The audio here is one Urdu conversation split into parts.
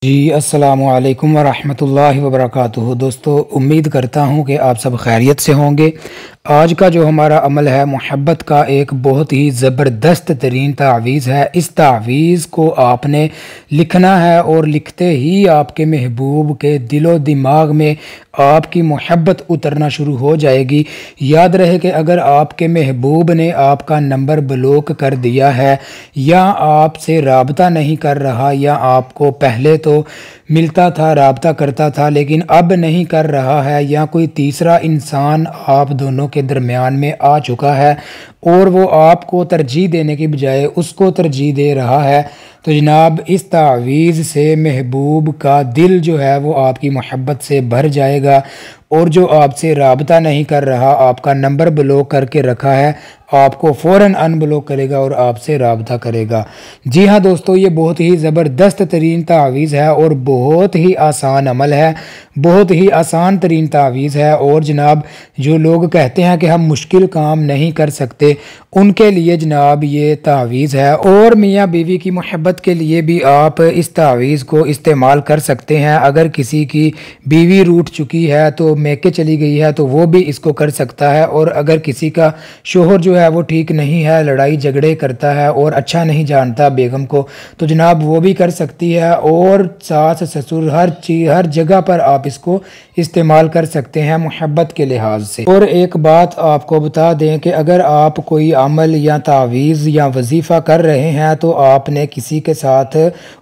جی السلام علیکم ورحمۃ اللہ وبرکاتہ۔ دوستو، امید کرتا ہوں کہ آپ سب خیریت سے ہوں گے۔ آج کا جو ہمارا عمل ہے محبت کا ایک بہت ہی زبردست ترین تعویذ ہے۔ اس تعویذ کو آپ نے لکھنا ہے اور لکھتے ہی آپ کے محبوب کے دل و دماغ میں آپ کی محبت اترنا شروع ہو جائے گی۔ یاد رہے کہ اگر آپ کے محبوب نے آپ کا نمبر بلاک کر دیا ہے یا آپ سے رابطہ نہیں کر رہا یا آپ کو پہلے تو ملتا تھا، رابطہ کرتا تھا لیکن اب نہیں کر رہا ہے، یا کوئی تیسرا انسان آپ دونوں کے درمیان میں آ چکا ہے اور وہ آپ کو ترجیح دینے کی بجائے اس کو ترجیح دے رہا ہے، تو جناب اس تعویذ سے محبوب کا دل جو ہے وہ آپ کی محبت سے بھر جائے گا، اور جو آپ سے رابطہ نہیں کر رہا، آپ کا نمبر بلاک کر کے رکھا ہے، آپ کو فوراً ان بلاک کرے گا اور آپ سے رابطہ کرے گا۔ جی ہاں دوستو، یہ بہت ہی زبردست ترین تعویذ ہے اور بہت ہی آسان عمل ہے، بہت ہی آسان ترین تعویذ ہے۔ اور جناب جو لوگ کہتے ہیں کہ ہم مشکل کام نہیں کر سکتے، ان کے لیے جناب یہ تعویذ ہے، اور میاں بیوی کی محبت کے لیے بھی آپ اس تعویذ کو استعمال کر سکتے ہیں۔ اگر کسی کی بیوی روٹھ چکی ہے تو میکے چلی گئی ہے تو وہ بھی اس کو کر سکتا ہے، اور اگر کسی کا شوہر جو ہے وہ ٹھیک نہیں ہے، لڑائی جھگڑے کرتا ہے اور اچھا نہیں جانتا بیگم کو، تو جناب وہ بھی کر سکتی ہے، اور ساس سسر ہر جگہ پر آپ اس کو استعمال کر سکتے ہیں محبت کے لحاظ سے۔ اور ایک بات آپ کو بتا دیں کہ اگر آپ کوئی عمل یا تعویذ یا وظیفہ کر رہے ہیں تو آپ نے کسی کے ساتھ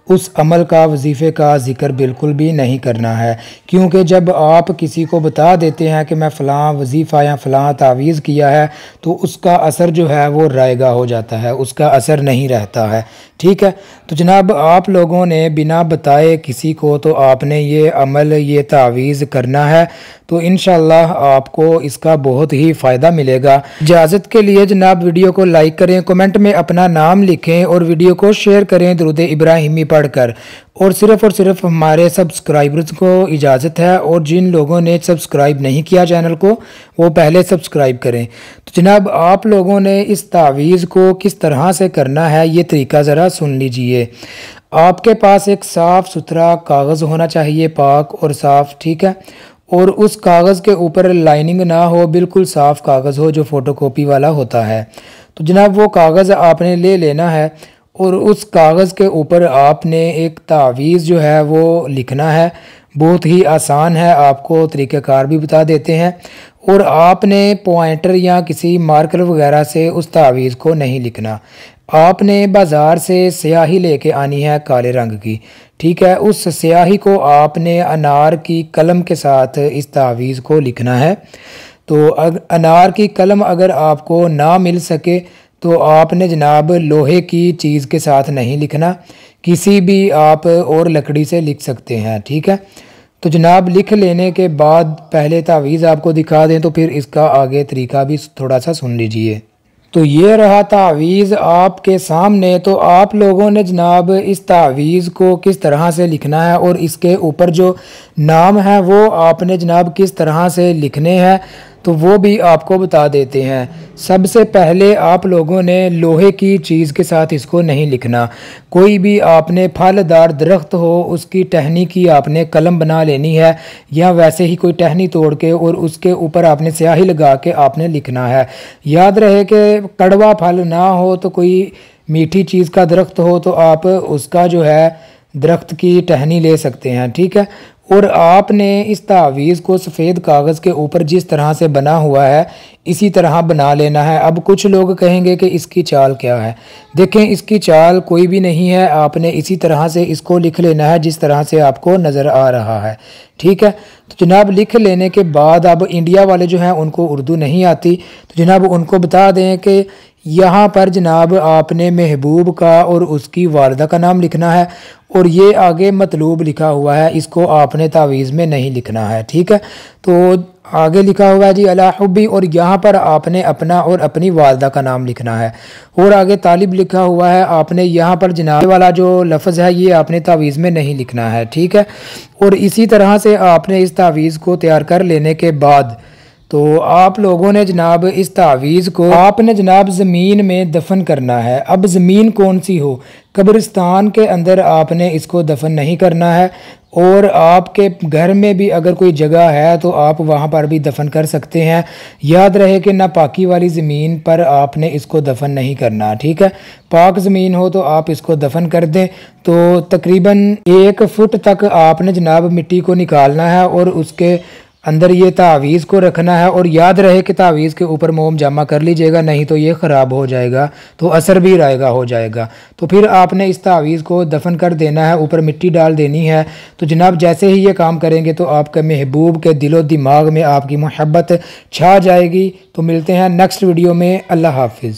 اس عمل کا، وظیفے کا ذکر بالکل بھی نہیں کرنا ہے، کیونکہ جب آپ کسی کو بتا دیتے ہیں کہ میں فلاں وظیفہ یا فلاں تعویذ کیا ہے تو اس کا اثر جو ہے وہ رائے گاں ہو جاتا ہے، اس کا اثر نہیں رہتا ہے، ٹھیک ہے۔ تو جناب آپ لوگوں نے بنا بتائے کسی کو تو آپ نے یہ عمل، یہ تعویذ کرنا ہے، تو انشاءاللہ آپ کو اس کا بہت ہی فائدہ ملے گا۔ اجازت کے لیے جناب ویڈیو کو لائک کریں، کمنٹ میں اپنا نام لکھیں اور ویڈیو کو شیئر کریں درود ابراہیمی پڑھ کر، اور صرف ہمارے سبسکرائبرز کو اجازت ہے، اور جن لوگوں نے سبسکرائب نہیں کیا چینل کو وہ پہلے سبسکرائب کریں۔ تو جناب آپ لوگوں نے اس تعویذ کو کس طرح سے کرنا ہے یہ طریقہ ذرا سن لیجئے۔ آپ کے پاس ایک صاف ستھرا کاغذ ہونا چاہیے، پاک اور صاف، ٹھیک ہے، اور اس کاغذ کے اوپر لائننگ نہ ہو، بالکل صاف کاغذ ہو جو فوٹو کاپی والا ہوتا ہے۔ تو جناب وہ کاغذ آپ نے لے لینا ہے، اور اس کاغذ کے اوپر آپ نے ایک تعویذ جو ہے وہ لکھنا ہے۔ بہت ہی آسان ہے، آپ کو طریقہ کار بھی بتا دیتے ہیں، اور آپ نے پوائنٹر یا کسی مارکر وغیرہ سے اس تعویذ کو نہیں لکھنا۔ آپ نے بازار سے سیاہی لے کے آنی ہے کالے رنگ کی، ٹھیک ہے، اس سیاہی کو آپ نے انار کی قلم کے ساتھ اس تعویذ کو لکھنا ہے۔ تو انار کی قلم اگر آپ کو نہ مل سکے تو آپ نے جناب لوہے کی چیز کے ساتھ نہیں لکھنا، کسی بھی آپ اور لکڑی سے لکھ سکتے ہیں، ٹھیک ہے۔ تو جناب لکھ لینے کے بعد پہلے تعویذ آپ کو دکھا دیں تو پھر اس کا آگے طریقہ بھی تھوڑا سا سن لیجئے۔ تو یہ رہا تعویذ آپ کے سامنے۔ تو آپ لوگوں نے جناب اس تعویذ کو کس طرح سے لکھنا ہے، اور اس کے اوپر جو نام ہے وہ آپ نے جناب کس طرح سے لکھنے ہیں تو وہ بھی آپ کو بتا دیتے ہیں۔ سب سے پہلے آپ لوگوں نے لوہے کی چیز کے ساتھ اس کو نہیں لکھنا، کوئی بھی آپ نے پھل دار درخت ہو اس کی ٹہنی کی آپ نے قلم بنا لینی ہے، یا ویسے ہی کوئی ٹہنی توڑ کے اور اس کے اوپر آپ نے سیاہی لگا کے آپ نے لکھنا ہے۔ یاد رہے کہ کڑوا پھل نہ ہو تو کوئی میٹھی چیز کا درخت ہو تو آپ اس کا جو ہے درخت کی ٹہنی لے سکتے ہیں، ٹھیک ہے۔ اور آپ نے اس تعویذ کو سفید کاغذ کے اوپر جس طرح سے بنا ہوا ہے اسی طرح بنا لینا ہے۔ اب کچھ لوگ کہیں گے کہ اس کی چال کیا ہے، دیکھیں اس کی چال کوئی بھی نہیں ہے، آپ نے اسی طرح سے اس کو لکھ لینا ہے جس طرح سے آپ کو نظر آ رہا ہے، ٹھیک ہے۔ تو جناب لکھ لینے کے بعد اب انڈیا والے جو ہیں ان کو اردو نہیں آتی، تو جناب ان کو بتا دیں کہ یہاں پر جناب آپ نے محبوب کا اور اس کی والدہ کا نام لکھنا ہے، اور یہ آگے مطلوب لکھا ہوا ہے، اس کو آپ نے تعویذ میں نہیں لکھنا ہے، ٹھیک ہے۔ تو آگے لکھا ہوا ہے جی اللہ حبی، اور یہاں پر آپ نے اپنا اور اپنی والدہ کا نام لکھنا ہے، اور آگے طالب لکھا ہوا ہے، آپ نے یہاں پر جناب والا جو لفظ ہے یہ آپ نے تعویذ میں نہیں لکھنا ہے، ٹھیک ہے۔ اور اسی طرح سے آپ نے اس تعویذ کو تیار کر لینے کے بعد تو آپ لوگوں نے جناب اس تعویذ کو آپ نے جناب زمین میں دفن کرنا ہے۔ اب زمین کون سی ہو، قبرستان کے اندر آپ نے اس کو دفن نہیں کرنا ہے، اور آپ کے گھر میں بھی اگر کوئی جگہ ہے تو آپ وہاں پر بھی دفن کر سکتے ہیں۔ یاد رہے کہ ناپاکی والی زمین پر آپ نے اس کو دفن نہیں کرنا، ٹھیک ہے؟ پاک زمین ہو تو آپ اس کو دفن کر دیں۔ تو تقریباً 1 فٹ تک آپ نے جناب مٹی کو نکالنا ہے اور اس کے اندر یہ تعویذ کو رکھنا ہے، اور یاد رہے کہ تعویذ کے اوپر موم جمع کر لیجئے گا، نہیں تو یہ خراب ہو جائے گا، تو اثر بھی رائے گا ہو جائے گا۔ تو پھر آپ نے اس تعویذ کو دفن کر دینا ہے، اوپر مٹی ڈال دینی ہے۔ تو جناب جیسے ہی یہ کام کریں گے تو آپ کے محبوب کے دل و دماغ میں آپ کی محبت چھا جائے گی۔ تو ملتے ہیں نیکسٹ ویڈیو میں، اللہ حافظ۔